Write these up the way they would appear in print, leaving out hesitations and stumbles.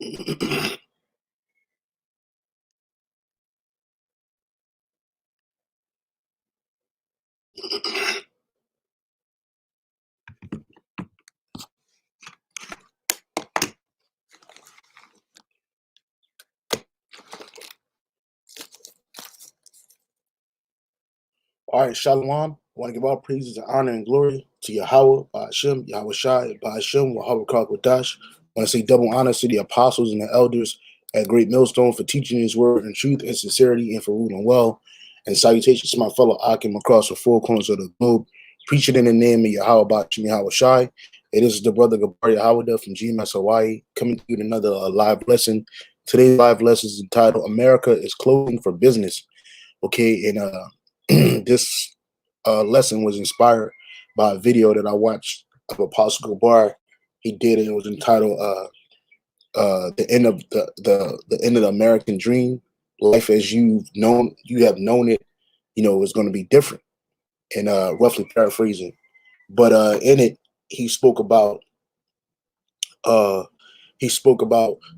All right, Shalom. I want to give all praises and honor and glory to Yahweh, Ba'ashem, Yahweh Shai, Ba'ashem, Yahweh Kwadash. I want to say double honor to the apostles and the elders at Great Millstone for teaching his word in truth and sincerity and for ruling well. And salutations to my fellow Akim across the four corners of the globe, preaching in the name of Yahweh, Ba'ashem, Yahweh Shai. And this is the brother Gabar Yahweh from GMS Hawaii coming to you with another live lesson. Today's live lesson is entitled America is Closing for Business. Okay, and this lesson was inspired by a video that I watched of Apostle Gabar. He did, and it was entitled "The End of the End of the American Dream." Life as you have known it, is going to be different. And roughly paraphrasing, but in it, he spoke about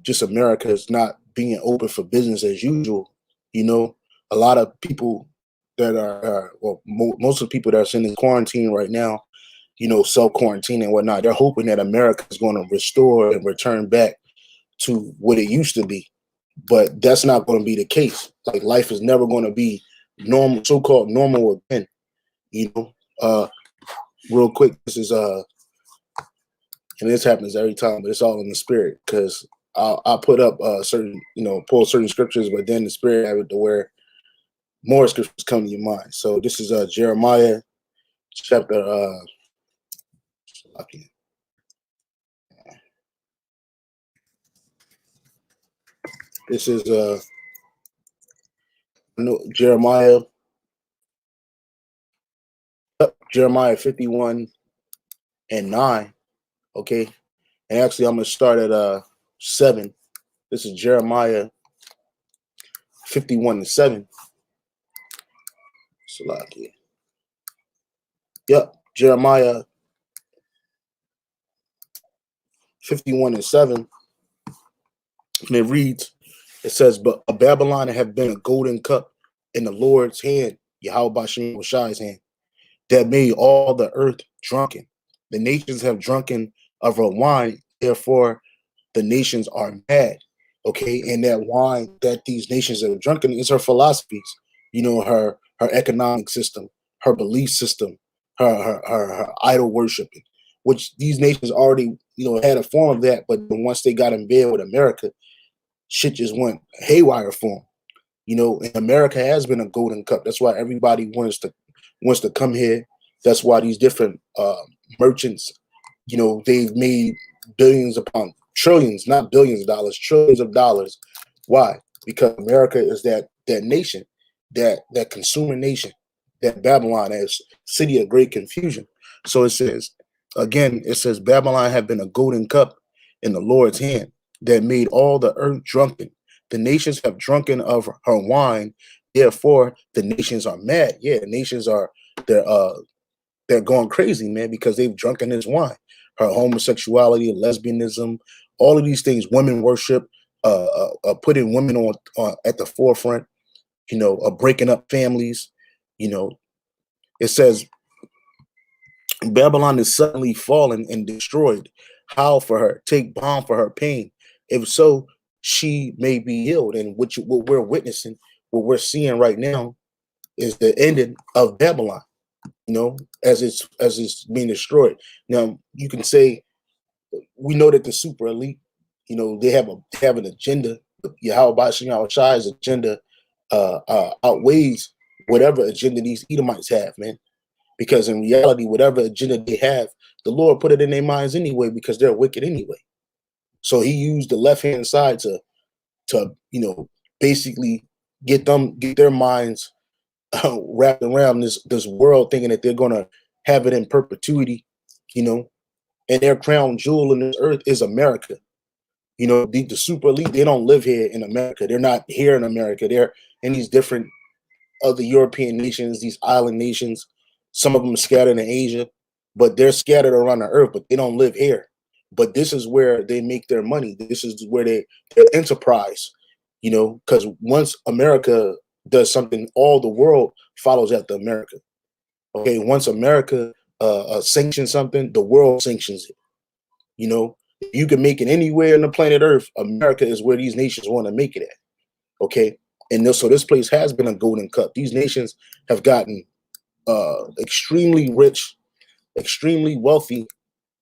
just America's not being open for business as usual. A lot of people that are most of the people that are sitting in quarantine right now, self-quarantine and whatnot, they're hoping that America is going to restore and return back to what it used to be. But that's not going to be the case. Like, life is never going to be normal, so-called normal again. Real quick, this is and this happens every time, but it's all in the spirit, because I'll put up certain, pull certain scriptures, but then the spirit have it to where more scriptures come to your mind. So this is Jeremiah chapter this is Jeremiah 51 and 9. Okay, and actually I'm gonna start at 7. This is Jeremiah 51 and 7. Salakia. Yep, Jeremiah 51 and 7. And it reads, it says, "But Babylon have been a golden cup in the Lord's hand, Yahweh Ba'ashem Shai's hand, that made all the earth drunken. The nations have drunken of her wine, therefore the nations are mad." Okay, and that wine that these nations have drunken is her philosophies, her economic system, her belief system, her idol worshiping, which these nations already, had a form of that, but once they got in bed with America, shit just went haywire for them. And America has been a golden cup. That's why everybody wants to come here. That's why these different merchants, they've made billions upon trillions, not billions of dollars, trillions of dollars. Why? Because America is that nation, that consumer nation, that Babylon, as city of great confusion. So it says, Babylon have been a golden cup in the Lord's hand, that made all the earth drunken. The nations have drunken of her wine, therefore the nations are mad. Yeah, nations are, they're going crazy, man, because they've drunken his wine. Her homosexuality, lesbianism, all of these things, women worship, putting women on at the forefront, breaking up families. It says Babylon is suddenly fallen and destroyed. Howl for her, take balm for her pain. If so, she may be healed. And what we're witnessing, what we're seeing right now, is the ending of Babylon. As it's being destroyed. Now you can say, we know that the super elite, they have an agenda. Yahweh Ba'ashem Yahweh Shai's agenda outweighs whatever agenda these Edomites have, man. Because in reality, whatever agenda they have, the Lord put it in their minds anyway, because they're wicked anyway. So he used the left-hand side to basically get their minds wrapped around this world, thinking that they're gonna have it in perpetuity, and their crown jewel in this earth is America. The super elite, they don't live here in America. They're not here in America. They're in these different other European nations, these island nations. Some of them are scattered in Asia, but they're scattered around the earth, but they don't live here. but this is where they make their money. This is where their enterprise, because once America does something, all the world follows after America. Okay, once America sanctions something, the world sanctions it. If you can make it anywhere on the planet Earth, America is where these nations want to make it at. Okay, and so this place has been a golden cup. These nations have gotten extremely rich, extremely wealthy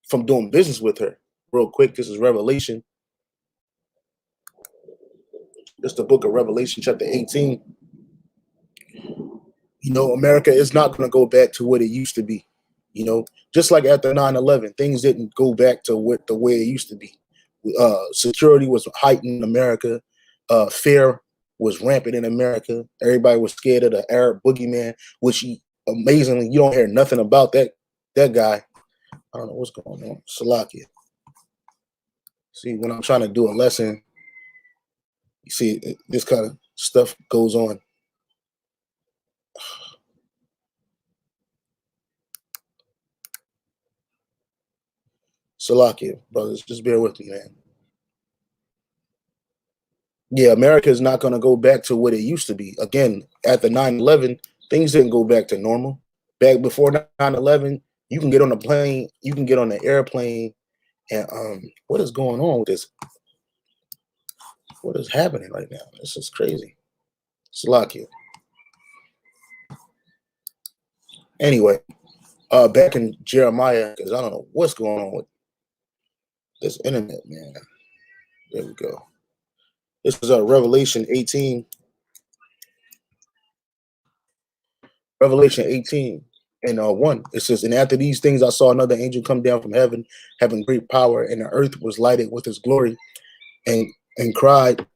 from doing business with her. Real quick, this is Revelation. It's the book of Revelation, chapter 18. America is not going to go back to what it used to be. Just like after 9/11, things didn't go back to the way it used to be. Security was heightened in America. Fear was rampant in America. Everybody was scared of the Arab boogeyman, which amazingly, you don't hear nothing about that guy. I don't know what's going on. Salakia. See, when I'm trying to do a lesson, you see this kind of stuff goes on. Salakia, brothers, just bear with me, man. Yeah, America is not going to go back to what it used to be. Again, after 9/11, things didn't go back to normal. Back before 9/11, you can get on a plane, you can get on an airplane, and what is going on with this? What is happening right now? This is crazy. Salakia. Anyway, back in Jeremiah, because I don't know what's going on with this internet, man. There we go. This is Revelation 18. Revelation 18 and 1. It says, and after these things I saw another angel come down from heaven, having great power, and the earth was lighted with his glory, and cried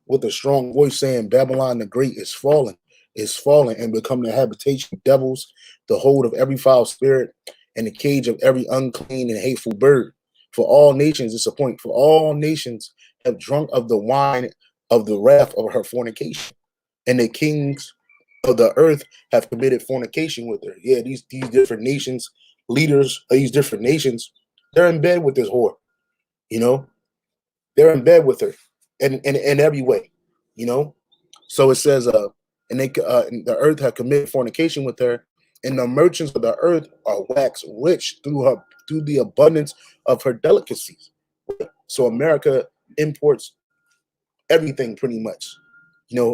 with a strong voice, saying, Babylon the Great is fallen, and become the habitation of devils, the hold of every foul spirit, and the cage of every unclean and hateful bird. For all nations, it's a point, for all nations have drunk of the wine of the wrath of her fornication, and the kings of the earth have committed fornication with her. Yeah, these different nations, leaders of these different nations, they're in bed with this whore. They're in bed with her, in every way. So it says, and the earth have committed fornication with her, and the merchants of the earth are waxed rich through the abundance of her delicacies. So America imports everything pretty much.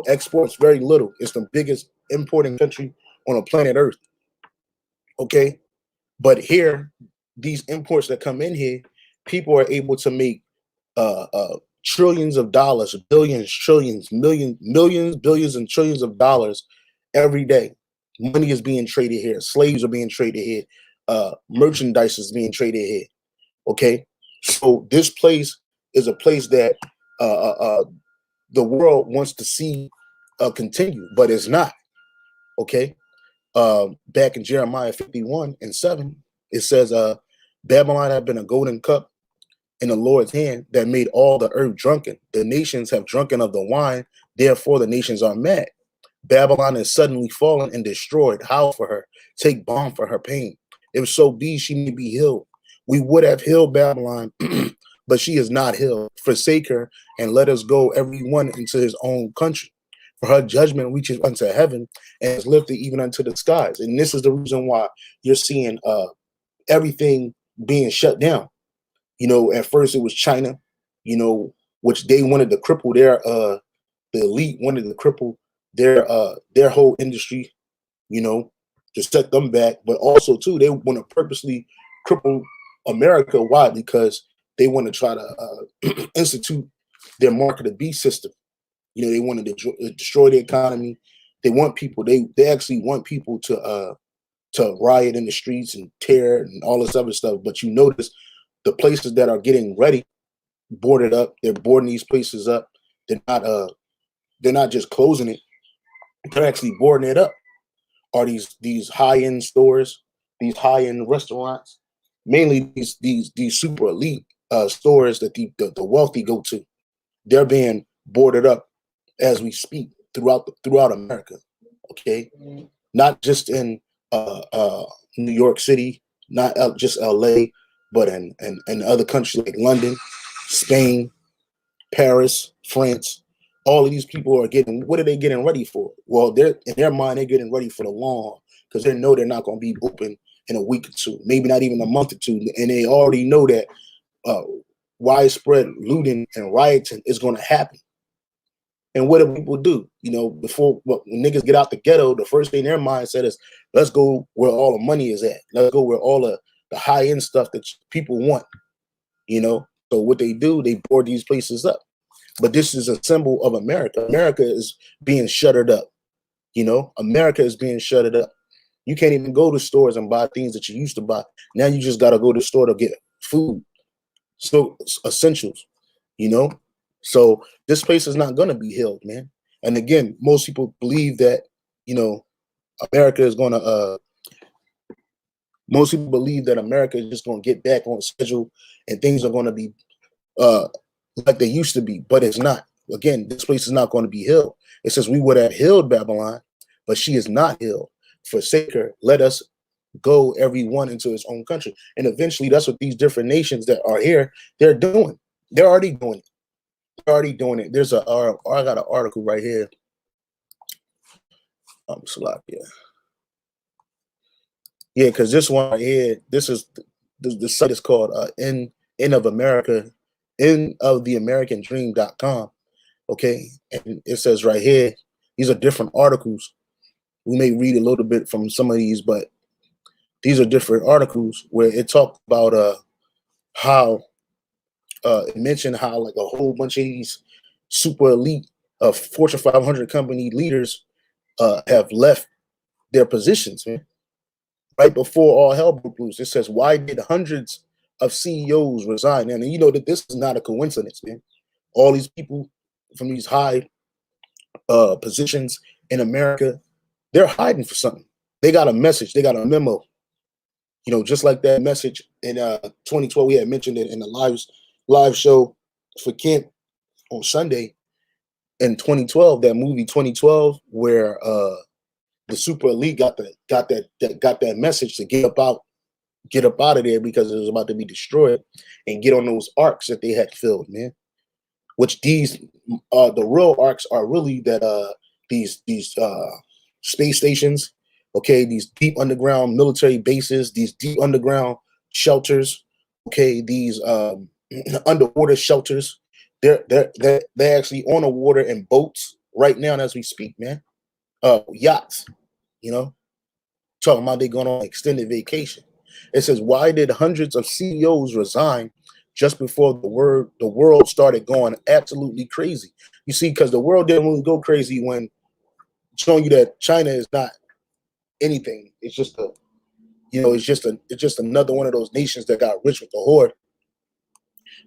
Exports very little. It's the biggest importing country on the planet Earth. Okay, but here, these imports that come in here, people are able to make trillions of dollars, billions, trillions, millions, billions, and trillions of dollars every day. Money is being traded here. Slaves are being traded here. Merchandise is being traded here. Okay, so this place is a place that the world wants to see continue, but it's not. Okay, back in Jeremiah 51:7, it says, Babylon had been a golden cup in the Lord's hand that made all the earth drunken. The nations have drunken of the wine, therefore the nations are mad. Babylon is suddenly fallen and destroyed. Howl for her, take balm for her pain. If so be she may be healed. We would have healed Babylon, but she is not healed. Forsake her and let us go every one into his own country. For her judgment reaches unto heaven and is lifted even unto the skies. And this is the reason why you're seeing everything being shut down. At first it was China, which they wanted to cripple the elite wanted to cripple their whole industry, to set them back. But also too, they want to purposely cripple America. Why? Because they want to try to institute their market of the beast system. They want to destroy the economy. They want people. They actually want people to riot in the streets and tear and all this other stuff. But you notice the places that are getting ready, boarded up. They're boarding these places up. They're not just closing it. They're actually boarding it up. Are these high-end stores, these high-end restaurants, mainly these super elite stores that the wealthy go to. They're being boarded up as we speak throughout America. Okay, not just in New York City, not just LA, but in other countries like London, Spain, Paris, France. All of these people are getting, what are they getting ready for? Well, they're in their mind, they're getting ready for the long haul because they know they're not going to be open in a week or two, maybe not even a month or two. And they already know that widespread looting and rioting is going to happen. And what do people do? You know, when niggas get out the ghetto, the first thing their mindset is, let's go where all the money is at. Let's go where all the high-end stuff that people want, you know? So what they do, they board these places up. But this is a symbol of America. America is being shuttered up, you know? America is being shuttered up. You can't even go to stores and buy things that you used to buy. Now you just got to go to the store to get food, so essentials, you know? So this place is not going to be healed, man. And again, most people believe that, you know, America is going to, most people believe that America is just going to get back on schedule and things are going to be like they used to be, but it's not. Again, this place is not going to be healed. It says we would have healed Babylon, but she is not healed. Forsake her. Let us go, everyone, into his own country. And eventually that's what these different nations that are here, they're doing. They're already doing it. They're already doing it. There's I got an article right here. Yeah, because this one right here, this is the site is called End of America, endoftheamericandream.com. Okay, and it says right here, these are different articles. We may read a little bit from some of these, but these are different articles where it talked about how it mentioned how like a whole bunch of these super elite Fortune 500 company leaders have left their positions, man. Right before all hell broke loose, it says, why did hundreds of CEOs resign? And you know that this is not a coincidence, man. All these people from these high positions in America, they're hiding for something. They got a message. They got a memo. You know, just like that message in 2012, we had mentioned it in the live show for Kent on Sunday in 2012. That movie 2012, where the super elite got that message to get up out of there because it was about to be destroyed, and get on those arcs that they had filled, man. Which these the real arcs are really that these space stations, okay, these deep underground military bases, these deep underground shelters, okay, these underwater shelters. They're actually on the water in boats right now as we speak, man. Yachts, you know, talking about they going on extended vacation. It says, why did hundreds of CEOs resign just before the world started going absolutely crazy? You see, because the world didn't really go crazy when showing you that China is not anything. It's just it's just another one of those nations that got rich with the horde.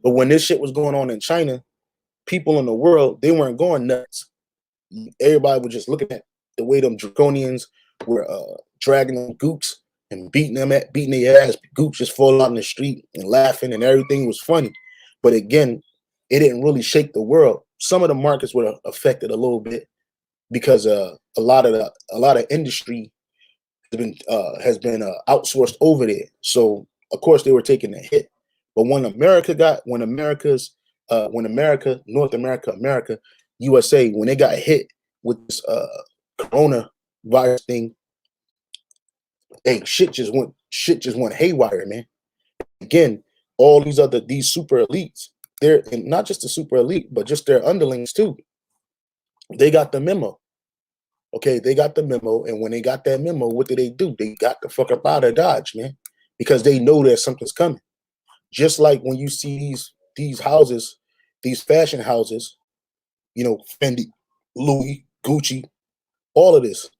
But when this shit was going on in China, people in the world, they weren't going nuts. Everybody was just looking at the way them draconians were dragging them gooks and beating their ass. Gooks just fall out in the street and laughing, and everything was funny. But again, it didn't really shake the world. Some of the markets were affected a little bit because a lot of industry has been outsourced over there. So of course they were taking a hit. But when North America, USA, when they got hit with this coronavirus thing, hey, shit just went haywire, man. Again, all these super elites, they're not just the super elite, but just their underlings too. They got the memo. Okay, they got the memo, and when they got that memo, what do? They got the fuck up out of Dodge, man, because they know that something's coming. Just like when you see these houses, these fashion houses, you know, Fendi, Louis, Gucci, all of this.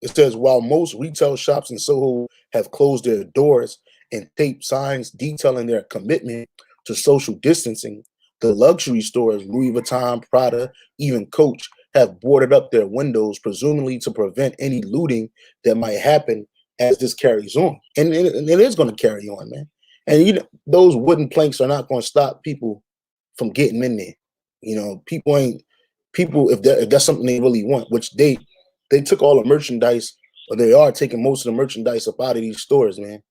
It says, while most retail shops in Soho have closed their doors and taped signs detailing their commitment to social distancing, the luxury stores, Louis Vuitton, Prada, even Coach, have boarded up their windows, presumably to prevent any looting that might happen as this carries on. And it is going to carry on, man. And you know, those wooden planks are not going to stop people from getting in there. You know, people if that's something they really want, which they took all the merchandise But they are taking most of the merchandise up out of these stores, man.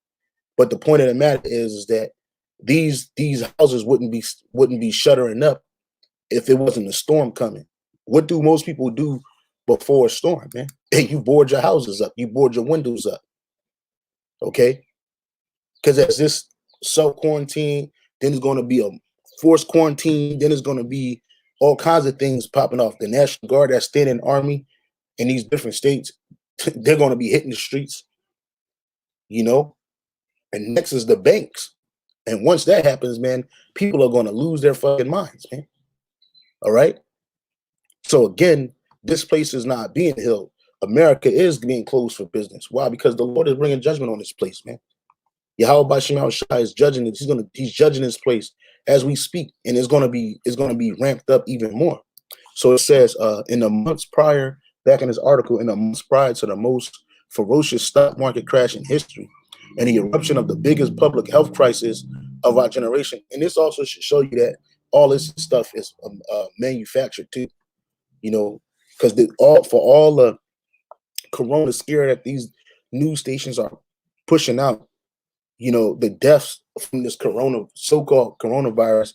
But the point of the matter is that these houses wouldn't be shuttering up if it wasn't a storm coming. What do most people do before a storm, man? Hey, you board your houses up, you board your windows up, okay? Because as this self-quarantine, then it's going to be a forced quarantine, then it's going to be all kinds of things popping off. The National Guard that's standing army in these different states, they're going to be hitting the streets, you know? And next is the banks. And once that happens, man, people are going to lose their fucking minds, man. All right? So again, this place is not being healed. America is being closed for business. Why? Because the Lord is bringing judgment on this place, man. Yahweh Bashim Shai is judging it. He's judging this place as we speak, and it's gonna be ramped up even more. So it says in the months prior, back in this article, in the months prior to the most ferocious stock market crash in history, and the eruption of the biggest public health crisis of our generation. And this also should show you that all this stuff is manufactured too, you know, because all the corona scare that these news stations are pushing out, you know, the deaths from this so-called coronavirus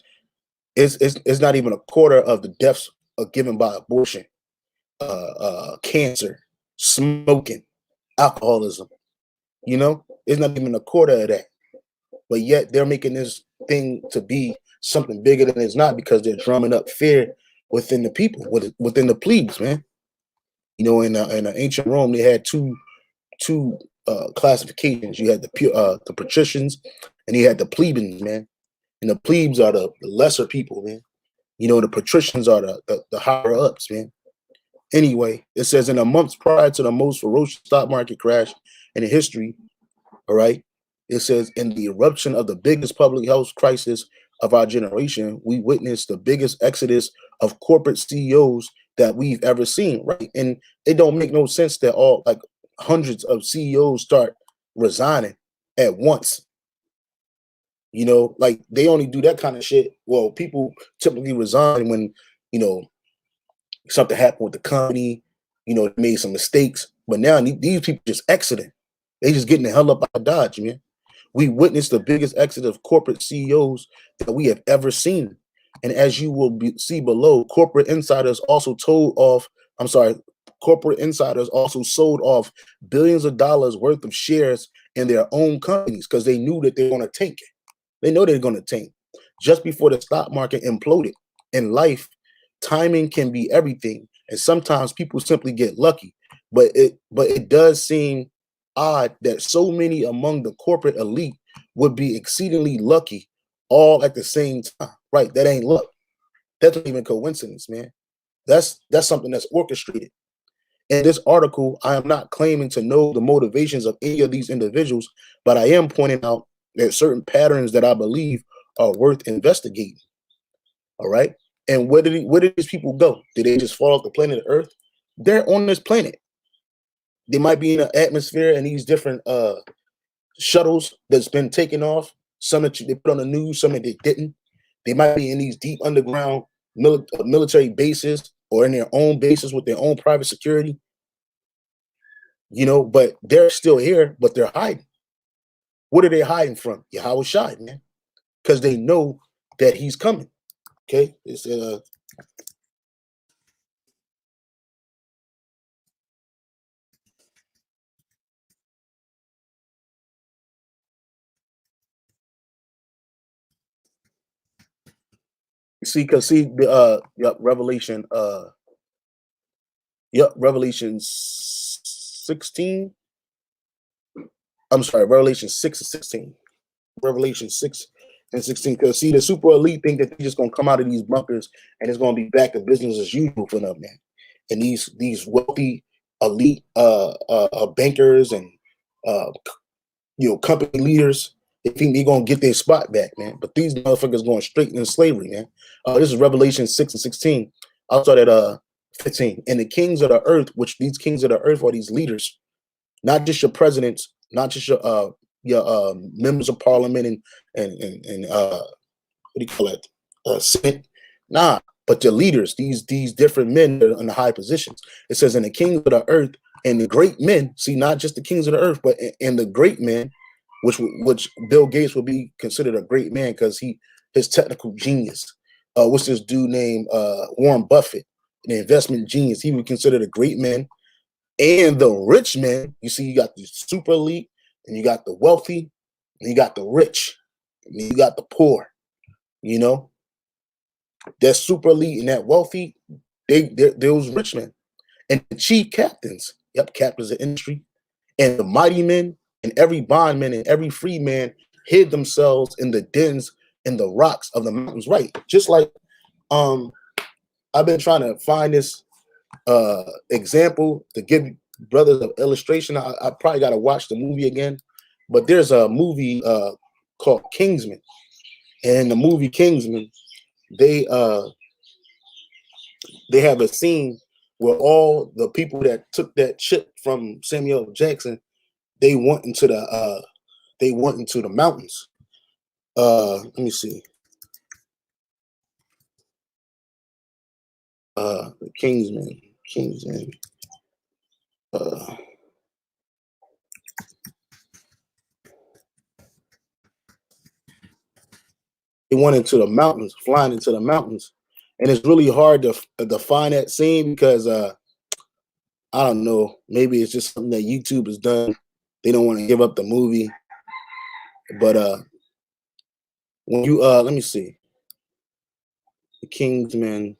is not even a quarter of the deaths given by abortion, cancer, smoking, alcoholism. You know, it's not even a quarter of that. But yet they're making this thing to be something bigger than it's not, because they're drumming up fear within the people, within the plebes, man. You know, in ancient Rome, they had two classifications. You had the patricians, and you had the plebeians, man. And the plebes are the lesser people, man. You know, the patricians are the higher ups, man. Anyway, it says in the months prior to the most ferocious stock market crash in history, all right, it says in the eruption of the biggest public health crisis of our generation, we witnessed the biggest exodus of corporate CEOs that we've ever seen, right? And it don't make no sense that all like hundreds of CEOs start resigning at once. You know, like they only do that kind of shit. Well, people typically resign when, you know, something happened with the company, you know, they made some mistakes. But now these people just exiting. They just getting the hell up out of Dodge, man. We witnessed the biggest exodus of corporate CEOs that we have ever seen. And as you will see below, corporate insiders also sold off billions of dollars worth of shares in their own companies because they knew that they're going to tank it. They know they're going to tank. Just before the stock market imploded. In life, timing can be everything. And sometimes people simply get lucky. But it does seem odd that so many among the corporate elite would be exceedingly lucky all at the same time. Right? That ain't luck. That's not even coincidence, man. That's something that's orchestrated. In this article, I am not claiming to know the motivations of any of these individuals, but I am pointing out that certain patterns that I believe are worth investigating. All right. And where did these people go? Did they just fall off the planet Earth? They're on this planet. They might be in an atmosphere and these different shuttles that's been taken off. Some that they put on the news, some that they didn't. They might be in these deep underground military bases or in their own bases with their own private security. You know, but they're still here, but they're hiding. What are they hiding from? Yahweh Shai, man. Because they know that he's coming. Okay? It's Revelation Revelation 16. I'm sorry, Revelation 6 and 16. Revelation 6 and 16. Because see, the super elite think that they're just gonna come out of these bunkers and it's gonna be back to business as usual for them, man. And these wealthy elite bankers and company leaders, they think they're gonna get their spot back, man. But these motherfuckers going straight into slavery, man. This is Revelation 6 and 16. I'll start at 15. And the kings of the earth, which these kings of the earth are these leaders, not just your presidents, not just your members of parliament and what do you call it, Senate, nah, but your leaders, these different men that are in the high positions. It says, and the kings of the earth And the great men, see, not just the kings of the earth, but and the great men, which Bill Gates would be considered a great man because his technical genius. What's this dude named Warren Buffett, an investment genius? He would consider the great men and the rich men. You see, you got the super elite, and you got the wealthy, and you got the rich, and you got the poor. You know, that super elite and that wealthy, they're those rich men, and the chief captains. Yep, captains of industry, and the mighty men, and every bondman and every free man hid themselves in the dens and the rocks of the mountains. Right, just like I've been trying to find this example to give brothers of illustration. I probably got to watch the movie again, but there's a movie called Kingsman, and in the movie Kingsman, they have a scene where all the people that took that ship from Samuel L. Jackson, they went into the mountains. Let me see. The Kingsman. They went into the mountains, flying into the mountains, and it's really hard to find that scene because I don't know, maybe it's just something that YouTube has done. They don't want to give up the movie, but when you let me see, the Kingsman.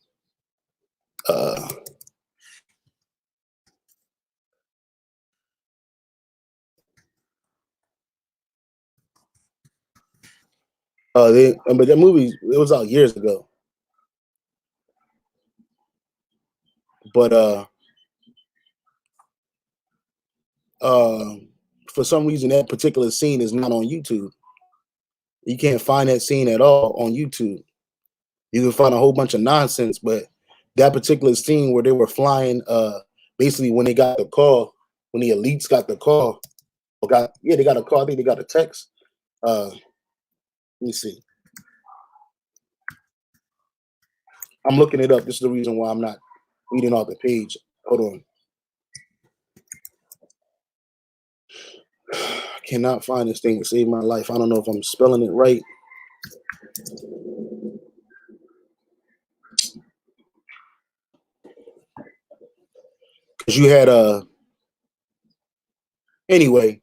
But that movie, it was out years ago. But for some reason, that particular scene is not on YouTube. You can't find that scene at all on YouTube. You can find a whole bunch of nonsense, but that particular scene where they were flying, basically when they got the call, when the elites got the call, they got a call. I think they got a text. Let me see. I'm looking it up. This is the reason why I'm not reading off the page. Hold on. I cannot find this thing to save my life. I don't know if I'm spelling it right. Because you had anyway,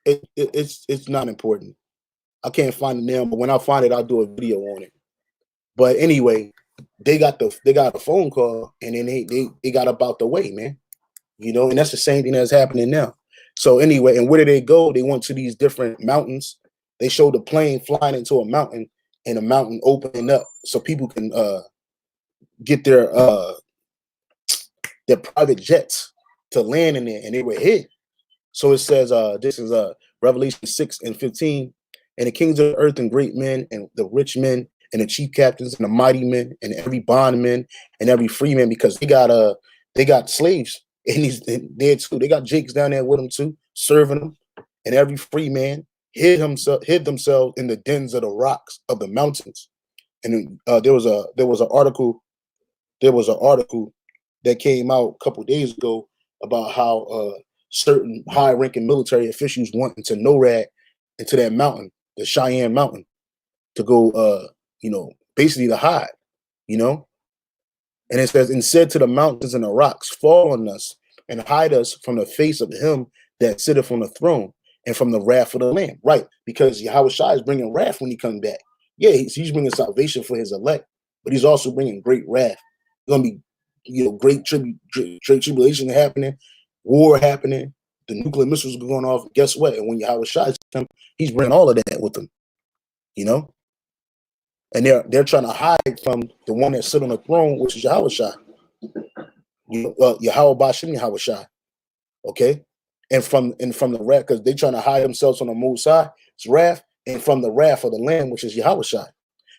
it's not important. I can't find it now, but when I find it, I'll do a video on it. But anyway, they got a phone call, and then they got up out the way, man. You know, and that's the same thing that's happening now. So anyway, and where did they go? They went to these different mountains. They showed the plane flying into a mountain, and a mountain opening up so people can get their private jets to land in there, and they were hit. So it says this is Revelation 6:15, and the kings of the earth and great men and the rich men and the chief captains and the mighty men and every bondman and every free man, because they got slaves and there too. They got Jakes down there with them too, serving them, and every free man hid themselves in the dens of the rocks of the mountains. And there was an article that came out a couple days ago about how certain high-ranking military officials went into NORAD, into that mountain, the Cheyenne Mountain, to go, basically to hide, And it says, and said to the mountains and the rocks, fall on us and hide us from the face of him that sitteth on the throne and from the wrath of the Lamb. Right, because Yahweh Shai is bringing wrath when he comes back. Yeah, he's bringing salvation for his elect, but he's also bringing great wrath. It's going to be, great tribulation happening, war happening, the nuclear missiles going off. Guess what? And when Yahweh Shai comes, he's bringing all of that with him, And they're trying to hide from the one that sit on the throne, which is Yahweh Shai. Yahweh Bashim Yahweh Shai. Okay? And from the wrath, because they're trying to hide themselves on the Most High's wrath, and from the wrath of the Lamb, which is Yahweh Shai.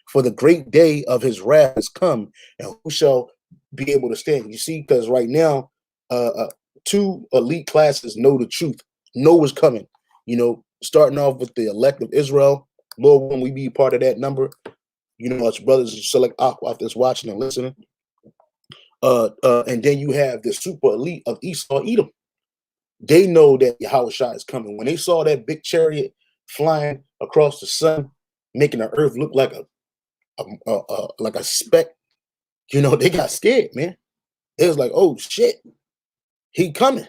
For the great day of his wrath has come, and who shall be able to stand? You see, because right now, two elite classes know the truth, know what's coming. Starting off with the elect of Israel. Lord, when we be part of that number, us brothers select Aqua that's watching and listening. And then you have the super elite of Esau, Edom. They know that Yahushua is coming. When they saw that big chariot flying across the sun, making the earth look like a speck, they got scared, man. It was like, oh shit, he coming.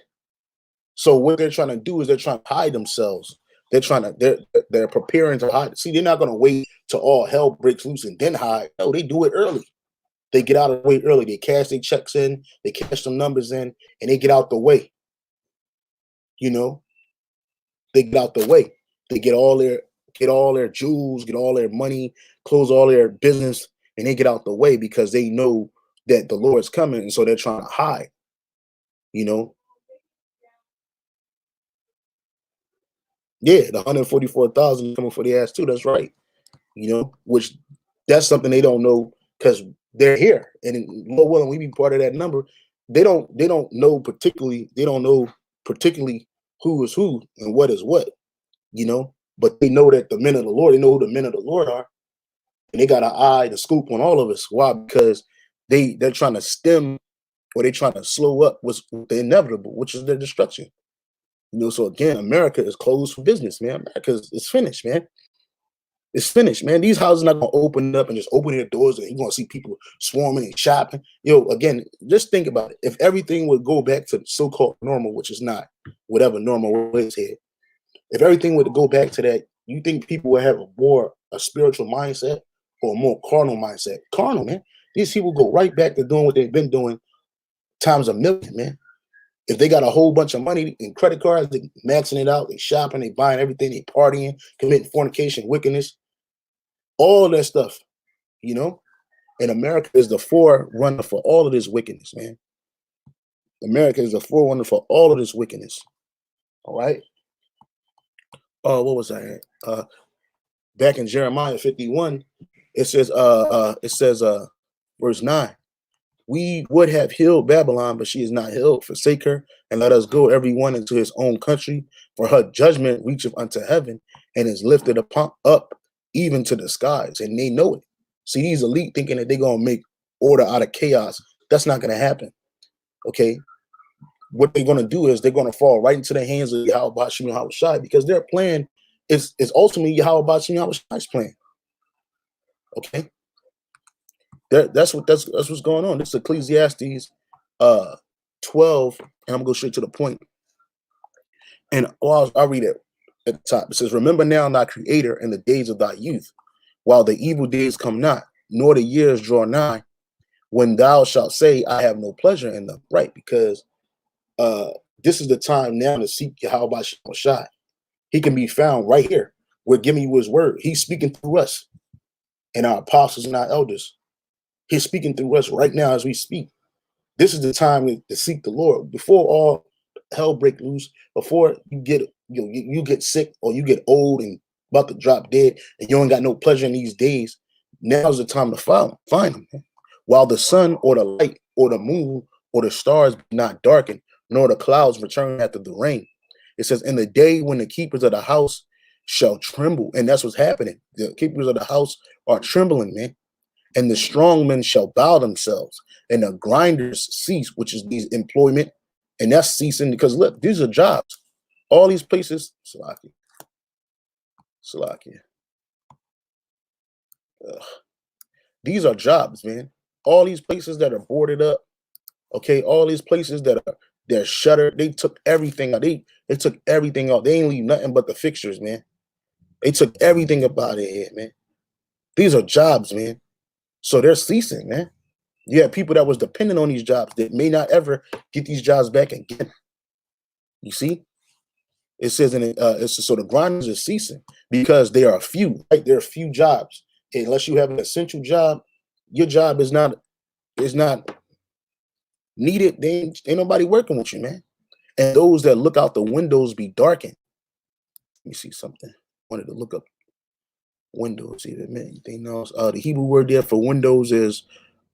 So what they're trying to do is they're trying to hide themselves. They're preparing to hide. See, they're not gonna wait till all hell breaks loose and then hide. No, they do it early. They get out of the way early. They cash their checks in, they cash some numbers in, and they get out the way. They get out the way. They get all their jewels, get all their money, close all their business, and they get out the way because they know that the Lord's coming, and so they're trying to hide. Yeah, the 144,000 coming for the ass too. That's right. Which that's something they don't know because they're here, and Lord willing, we be part of that number. They don't know particularly. They don't know particularly who is who and what is what. But they know that the men of the Lord. They know who the men of the Lord are, and they got an eye to scoop on all of us. Why? Because they're trying to stem or they're trying to slow up what's the inevitable, which is their destruction. So again, America is closed for business, man. America is finished, man. It's finished, man. These houses not gonna open up and just open their doors and you're gonna see people swarming and shopping. Again, just think about it. If everything would go back to so-called normal, which is not whatever normal is here, if everything would go back to that, you think people would have a spiritual mindset or a more carnal mindset? Carnal, man. These people go right back to doing what they've been doing times a million, man. If they got a whole bunch of money in credit cards, they maxing it out, they shopping, they buying everything, they partying, committing fornication, wickedness, all that stuff, And America is the forerunner for all of this wickedness, man. America is the forerunner for all of this wickedness. All right. What was I at? Back in Jeremiah 51, it says, verse 9. We would have healed Babylon, but she is not healed. Forsake her, and let us go every one into his own country. For her judgment reacheth unto heaven, and is lifted up even to the skies. And they know it. See, these elite thinking that they're going to make order out of chaos. That's not going to happen. Okay? What they're going to do is they're going to fall right into the hands of Yahweh Shem Yahushai, because their plan is ultimately Yahweh Shem Yahushai's plan. Okay? That's what's going on. This is Ecclesiastes 12, and I'm gonna go straight to the point. And I'll read it at the top. It says, "Remember now thy creator in the days of thy youth, while the evil days come not, nor the years draw nigh, when thou shalt say, I have no pleasure in them." Right, because this is the time now to seek Yahweh Shai. He can be found right here. We're giving you his word. He's speaking through us and our apostles and our elders. He's speaking through us right now as we speak. This is the time to seek the Lord before all hell break loose. Before you get sick or you get old and about to drop dead, and you ain't got no pleasure in these days. Now's the time to find him. While the sun or the light or the moon or the stars be not darkened, nor the clouds return after the rain. It says, in the day when the keepers of the house shall tremble, and that's what's happening. The keepers of the house are trembling, man. And the strong men shall bow themselves, and the grinders cease, which is these employment, and that's ceasing because look, these are jobs. All these places, Salakia. These are jobs, man. All these places that are boarded up, okay. All these places they're shuttered. They took everything out. They took everything out. They ain't leave nothing but the fixtures, man. They took everything up out of here, man. These are jobs, man. So they're ceasing, man. You have people that was dependent on these jobs that may not ever get these jobs back again. You see, it says so the grinders are ceasing because they are few. Right, there are few jobs. Unless you have an essential job, your job is not needed. Ain't nobody working with you, man. And those that look out the windows be darkened. Let me see something. Wanted to look up windows. See if it meant anything else. The Hebrew word there for windows is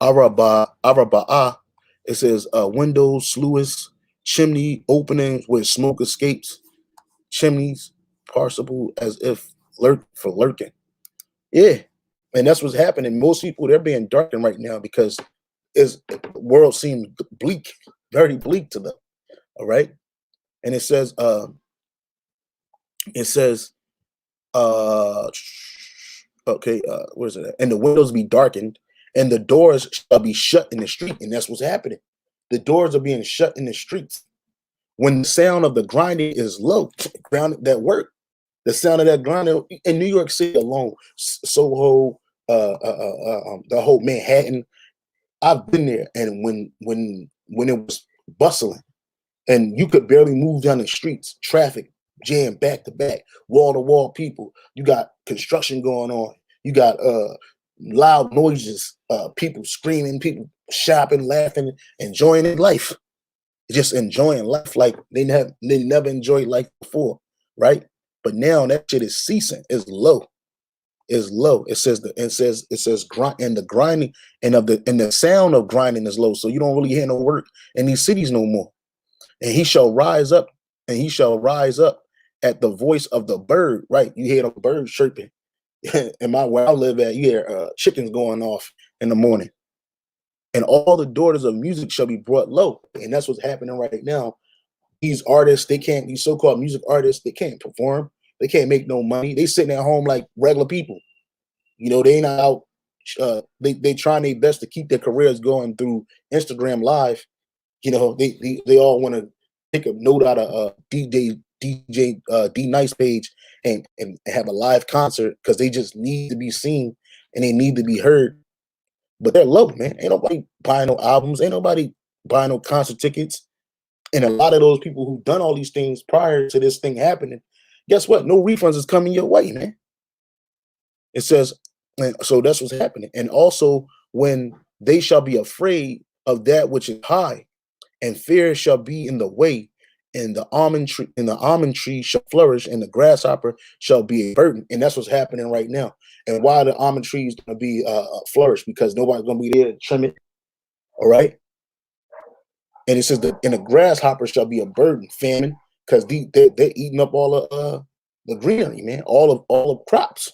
araba'ah. It says windows, sluice, chimney openings where smoke escapes, chimneys, parsible as if lurking. Yeah, and that's what's happening. Most people, they're being darkened right now because the world seems bleak, very bleak to them. All right, And it says, it says, okay, where's it at? And the windows be darkened, and the doors shall be shut in the street. And that's what's happening. The doors are being shut in the streets. When the sound of the grinding is low, ground that work, the sound of that grinding in New York City alone, Soho, the whole Manhattan. I've been there, and when it was bustling, and you could barely move down the streets, traffic jam back to back, wall to wall people. You got construction going on. You got loud noises, people screaming, people shopping, laughing, enjoying their life, just enjoying life like they never enjoyed life before, right? But now that shit is ceasing, is low, is low. It says grind, and the grinding and the sound of grinding is low, so you don't really hear no work in these cities no more. And he shall rise up, and he shall rise up at the voice of the bird, right? You hear the bird chirping. And where I live at, you hear chickens going off in the morning. And all the daughters of music shall be brought low. And that's what's happening right now. These artists, these so-called music artists, they can't perform. They can't make no money. They sitting at home like regular people. You know, they ain't out. They trying their best to keep their careers going through Instagram Live. You know, they all want to take a note out of DJ D Nice page and have a live concert because they just need to be seen and they need to be heard. But they're low, man. Ain't nobody buying no albums. Ain't nobody buying no concert tickets. And a lot of those people who done all these things prior to this thing happening, guess what? No refunds is coming your way, man. It says, and so that's what's happening. And also, when they shall be afraid of that which is high, and fear shall be in the way, and the almond tree shall flourish, and the grasshopper shall be a burden. And that's what's happening right now. And why the almond tree is going to be flourish? Because nobody's going to be there to trim it. All right. And it says that, and the grasshopper shall be a burden, famine, because they're eating up all of the greenery, man, all of crops.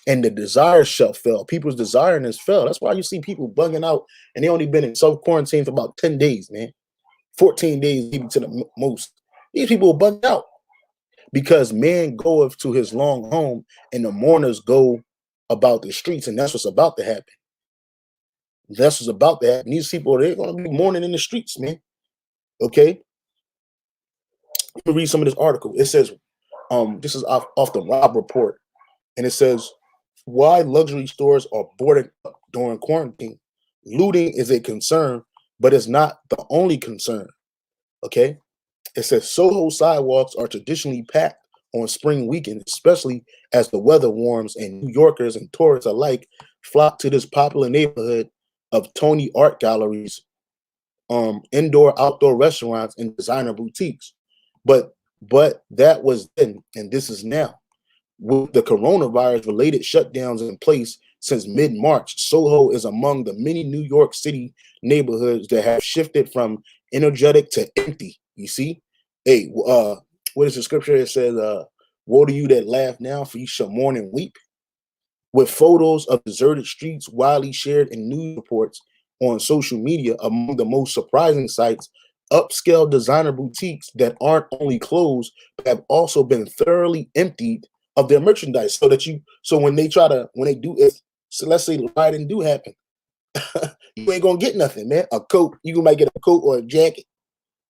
And the desires shall fail. People's desiring fell. That's why you see people bugging out, and they only been in self-quarantine for about 10 days, man. 14 days maybe to the most. These people are bugged out because man goeth to his long home, and the mourners go about the streets, and that's what's about to happen. That's what's about to happen. These people, they're going to be mourning in the streets, man. Okay? Let me read some of this article. It says, this is off the Robb Report, and it says, why luxury stores are boarded up during quarantine. Looting is a concern, but it's not the only concern. Okay? It says Soho sidewalks are traditionally packed on spring weekend, especially as the weather warms and New Yorkers and tourists alike flock to this popular neighborhood of Tony art galleries, indoor, outdoor restaurants, and designer boutiques. But that was then, and this is now. With the coronavirus-related shutdowns in place since mid-March, Soho is among the many New York City neighborhoods that have shifted from energetic to empty. You see? Hey, what is the scripture? It says, woe to you that laugh now, for you shall mourn and weep. With photos of deserted streets widely shared in news reports on social media, among the most surprising sights, upscale designer boutiques that aren't only closed, but have also been thoroughly emptied of their merchandise. So when they do it, so let's say the rioting do happen, you ain't gonna get nothing, man. A coat, you might get a coat or a jacket,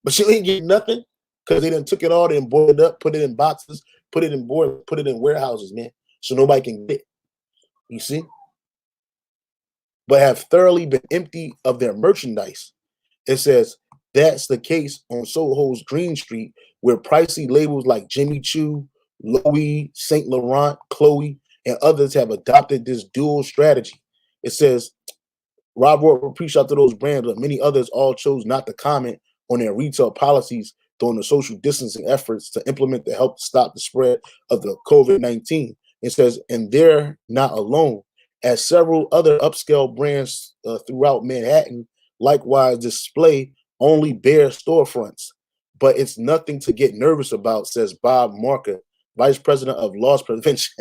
but you ain't get nothing because they done took it all and boarded it up, put it in boxes, put it in warehouses, man, so nobody can get it. You see? But have thoroughly been empty of their merchandise. It says that's the case on Soho's Green Street, where pricey labels like Jimmy Choo, Louis, Saint Laurent, Chloe, and others have adopted this dual strategy. It says Robb will preach out to those brands, but many others all chose not to comment on their retail policies during the social distancing efforts to implement to help stop the spread of the COVID-19. It says, and they're not alone, as several other upscale brands throughout Manhattan likewise display only bare storefronts. But it's nothing to get nervous about, says Bob Marker, Vice President of Loss Prevention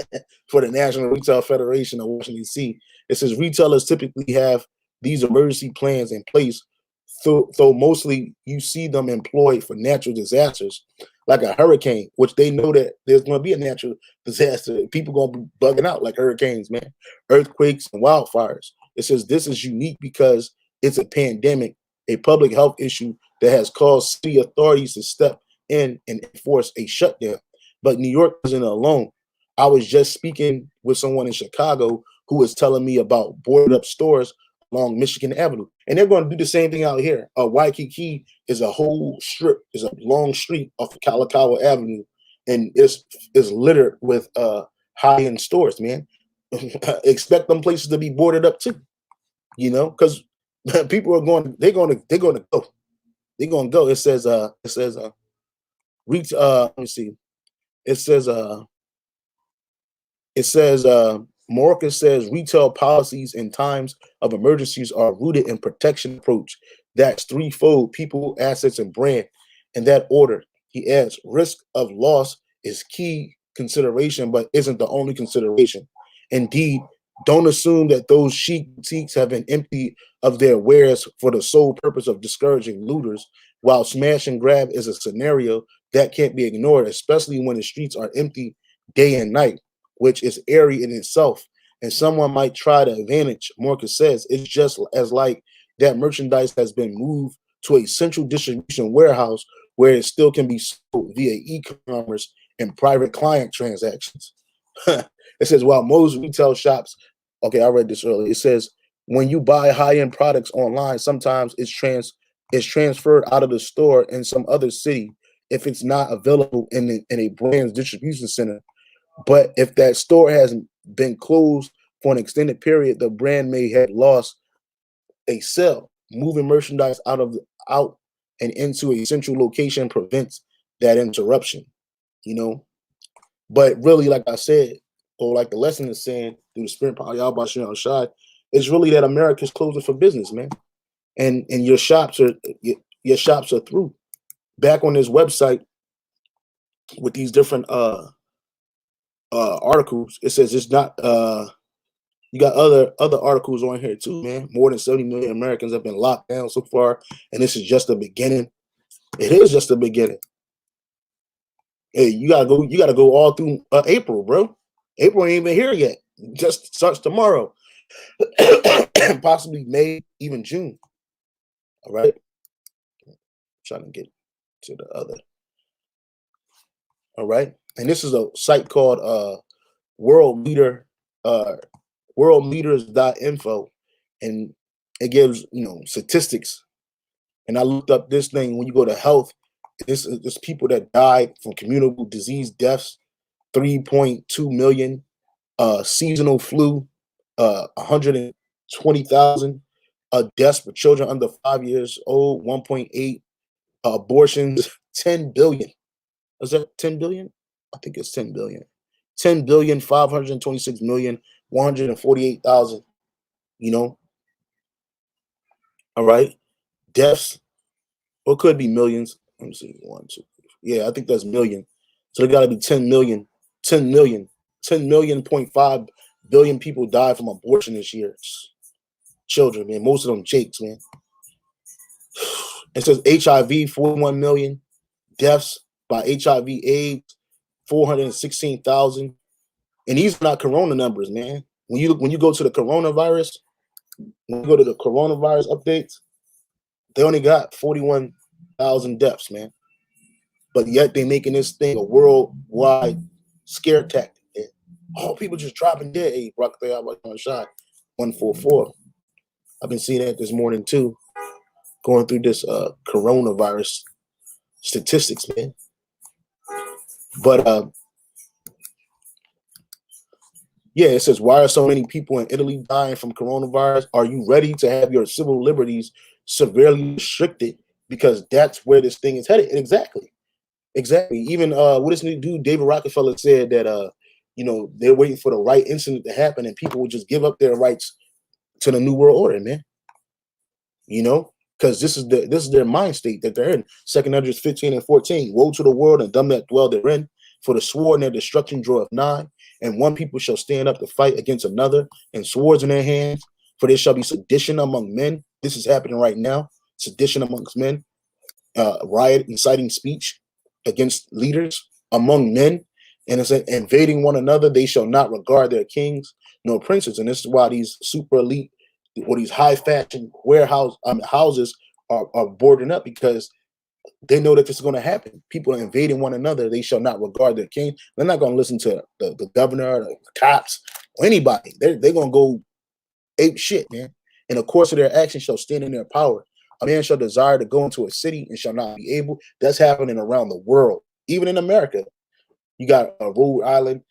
for the National Retail Federation of Washington, D.C. It says retailers typically have these emergency plans in place though mostly you see them employed for natural disasters, like a hurricane, which they know that there's going to be a natural disaster. People going to be bugging out like hurricanes, man, earthquakes and wildfires. It says this is unique because it's a pandemic, a public health issue that has caused city authorities to step in and enforce a shutdown. But New York isn't alone. I was just speaking with someone in Chicago who was telling me about boarded up stores along Michigan Avenue. And they're going to do the same thing out here. Waikiki is a whole strip, is a long street off of Kalakaua Avenue, and it's littered with high-end stores, man. Expect them places to be boarded up too, you know, because people are going, they're going to go. They're going to go. It says, let me see. It says, Marcus says retail policies in times of emergencies are rooted in protection approach. That's threefold: people, assets, and brand. In that order, he adds, risk of loss is key consideration, but isn't the only consideration. Indeed, don't assume that those chic boutiques have been empty of their wares for the sole purpose of discouraging looters, while smash and grab is a scenario that can't be ignored, especially when the streets are empty day and night, which is airy in itself. And someone might try to advantage. Marcus says it's just as like that merchandise has been moved to a central distribution warehouse where it still can be sold via e-commerce and private client transactions. It says, while most retail shops, okay, I read this earlier. It says, when you buy high-end products online, sometimes it's transferred out of the store in some other city if it's not available in a brand's distribution center. But if that store hasn't been closed for an extended period, the brand may have lost a sale. Moving merchandise out and into a central location prevents that interruption, you know. But really, like I said, or like the lesson is saying through the spirit power Yahweh Shem Shai, it's really that America's closing for business, man. And your shops are through. Back on this website with these different articles, it says it's not you got other articles on here too, man. More than 70 million Americans have been locked down so far, and this is just the beginning. It is just the beginning. Hey, you gotta go all through April, bro. April ain't even here yet. Just starts tomorrow. Possibly May, even June. All right. I'm trying to get to the other. All right. And this is a site called worldleaders.info, and it gives, you know, statistics. And I looked up this thing. When you go to health, this people that died from communicable disease deaths, 3.2 million. Seasonal flu, 120,000. Deaths for children under 5 years old, 1.8. Abortions, 10 billion. Is that 10 billion? I think it's 10 billion. 10 billion, 526 million, 148,000. You know? All right. Deaths, or it could be millions. Let me see. 1, 2. Yeah, I think that's million. So there got to be 10 million. 10 million. 10 million, 0.5 billion people died from abortion this year. Children, man. Most of them jakes, man. It says HIV, 41 million. Deaths by HIV AIDS, 416,000. And these are not corona numbers, man. When you go to the coronavirus, updates, they only got 41,000 deaths, man. But yet they making this thing a worldwide scare tactic. Oh, people just dropping dead. Hey, Brock, they out on shot 144. I've been seeing that this morning too, going through this coronavirus statistics, man. But yeah, it says, why are so many people in Italy dying from coronavirus? Are you ready to have your civil liberties severely restricted? Because that's where this thing is headed. Exactly. Even what this new dude, David Rockefeller, said that you know, they're waiting for the right incident to happen and people will just give up their rights to the new world order, man. You know, because this is their mind state that they're in. 2 Esdras 15 and 14. Woe to the world and them that dwell therein, for the sword and their destruction draweth nigh, and one people shall stand up to fight against another, and swords in their hands, for there shall be sedition among men. This is happening right now. sedition amongst men, riot, inciting speech against leaders among men, and it's invading one another. They shall not regard their kings nor princes, and this is why these super elite or these high fashion houses are boarding up, because they know that this is going to happen. People are invading one another. They shall not regard their king. They're not going to listen to the governor, the cops, or anybody. They're going to go ape shit, man. In the course of their actions shall stand in their power. A man shall desire to go into a city and shall not be able. That's happening around the world. Even in America, you got Rhode Island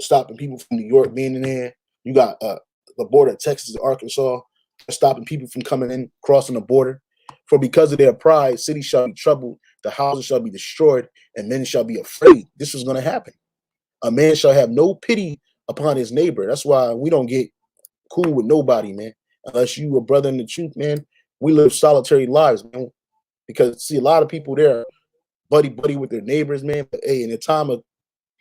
stopping people from New York being in there. You got the border of Texas and Arkansas stopping people from coming in, crossing the border. For because of their pride, cities shall be troubled, the houses shall be destroyed, and men shall be afraid. This was going to happen. A man shall have no pity upon his neighbor. That's why we don't get cool with nobody, man. Unless you a brother in the truth, man. We live solitary lives, man. Because see, a lot of people there buddy with their neighbors, man. But hey, in a time of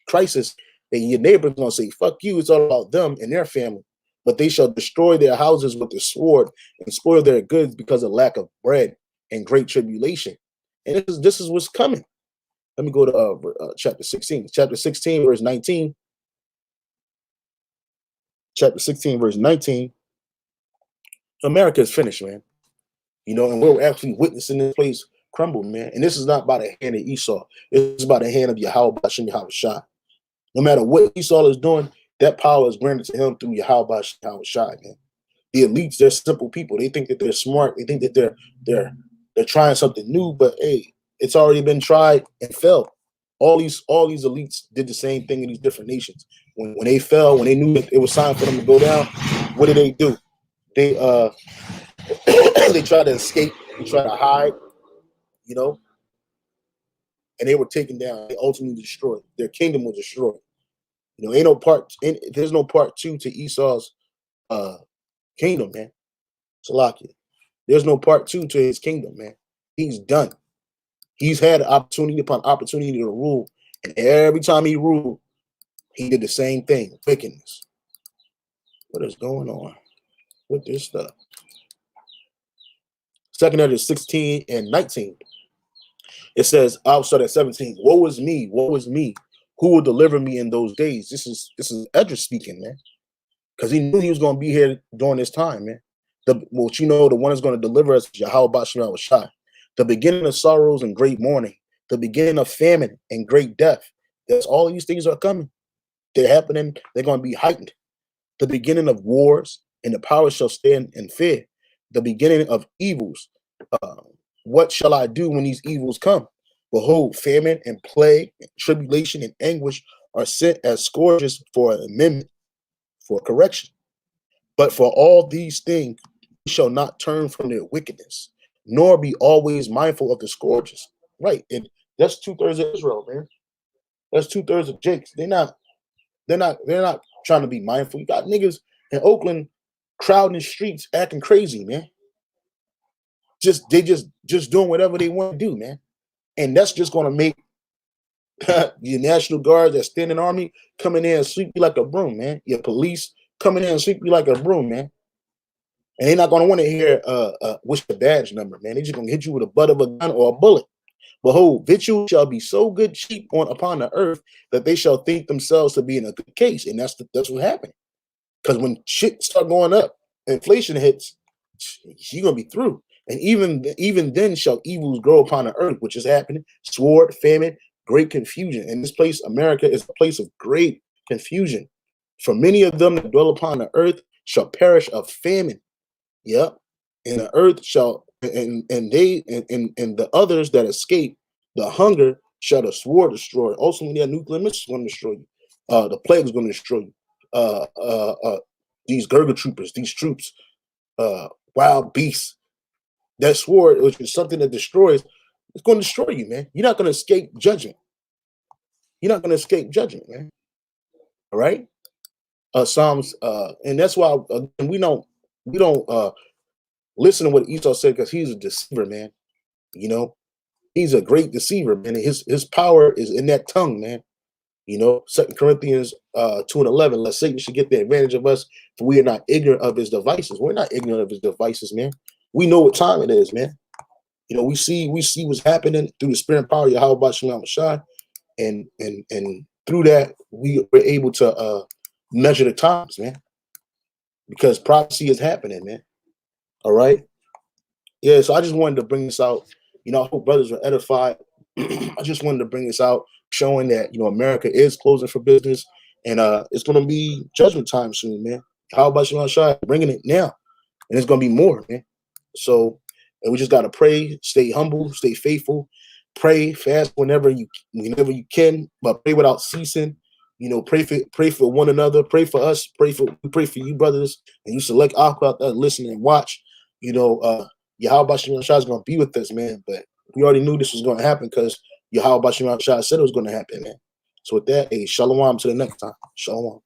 crisis, and your neighbor's gonna say, fuck you, it's all about them and their family. But they shall destroy their houses with the sword and spoil their goods because of lack of bread and great tribulation. And this is what's coming. Let me go to chapter 16. Chapter 16, verse 19. Chapter 16, verse 19. America is finished, man. You know, and we're actually witnessing this place crumble, man. And this is not by the hand of Esau. It's by the hand of Yahweh Bashem Yahweh Shai. No matter what Esau is doing, that power is granted to him through Yahweh Bashem Yahweh Shai, man. The elites, they're simple people. They think that they're smart. They think that they're trying something new, but hey, it's already been tried and failed. All these elites did the same thing in these different nations. When they fell, when they knew that it was time for them to go down, what did they do? They they tried to escape, they tried to hide, you know, and they were taken down. They ultimately destroyed. Their kingdom was destroyed. You know, there's no part two to Esau's kingdom, man. Salakia. There's no part two to his kingdom, man. He's done. He's had opportunity upon opportunity to rule, and every time he ruled, he did the same thing, wickedness. What is going on with this stuff? Second Ezra 16 and 19. It says, I'll start at 17. Woe is me, woe is me. Who will deliver me in those days? This is Ezra speaking, man. Because he knew he was going to be here during this time, man. The one that's going to deliver us is Yahweh Bashem Yahweh Shai. The beginning of sorrows and great mourning, the beginning of famine and great death. That's all these things are coming. They're happening. They're going to be heightened. The beginning of wars, and the power shall stand in fear. The beginning of evils. What shall I do when these evils come? Behold, famine and plague, and tribulation and anguish are sent as scourges for an amendment, for correction. But for all these things, we shall not turn from their wickedness, nor be always mindful of the scourges. Right. And that's 2/3 of Israel, man. That's 2/3 of Jakes. They're not trying to be mindful. You got niggas in Oakland crowding the streets, acting crazy, man. They just doing whatever they want to do, man. And that's just gonna make your National Guard, that standing army, come in there and sweep you like a broom, man. Your police coming in and sweep you like a broom, man. And they're not gonna want to hear what's the badge number, man. They're just gonna hit you with a butt of a gun or a bullet. Behold, victual shall be so good cheap upon the earth that they shall think themselves to be in a good case. And that's what happened. Because when shit start going up, inflation hits, you're gonna be through. And even then shall evils grow upon the earth, which is happening. Sword, famine, great confusion. And this place, America, is a place of great confusion. For many of them that dwell upon the earth shall perish of famine. Yep. And the earth shall, and the others that escape the hunger shall the sword destroy. Also, when that nuclear missile is going to destroy you. The plague is going to destroy you. These Gurga troopers, these troops, wild beasts. That sword, which is something that destroys, it's going to destroy you, man. You're not going to escape judgment. You're not going to escape judgment, man. All right. Psalms, and that's why we don't listen to what Esau said, because he's a deceiver, man. You know, he's a great deceiver, man. His power is in that tongue, man. You know, 2 Corinthians 2:11, lest Satan should get the advantage of us, for we are not ignorant of his devices. We're not ignorant of his devices, man. We know what time it is, man. You know, we see what's happening through the spirit and power of Yahweh Bashim Shai, and through that we were able to measure the times, man, because prophecy is happening, man. All right. Yeah, so I just wanted to bring this out. You know, I hope brothers are edified. I just wanted to bring this out, showing that, you know, America is closing for business, and it's gonna be judgment time soon, man. How about you, Shai, bringing it now, and it's gonna be more, man. So, and we just gotta pray, stay humble, stay faithful, pray, fast whenever you can, but pray without ceasing. You know, pray for one another, pray for us, pray for you, brothers, and you select Aqua out there, listen and watch. You know, Yahweh Bashim Shah is gonna be with us, man. But we already knew this was gonna happen because Yahweh Bashim Shah said it was gonna happen, man. So with that, hey, shalom to the next time. Shalom.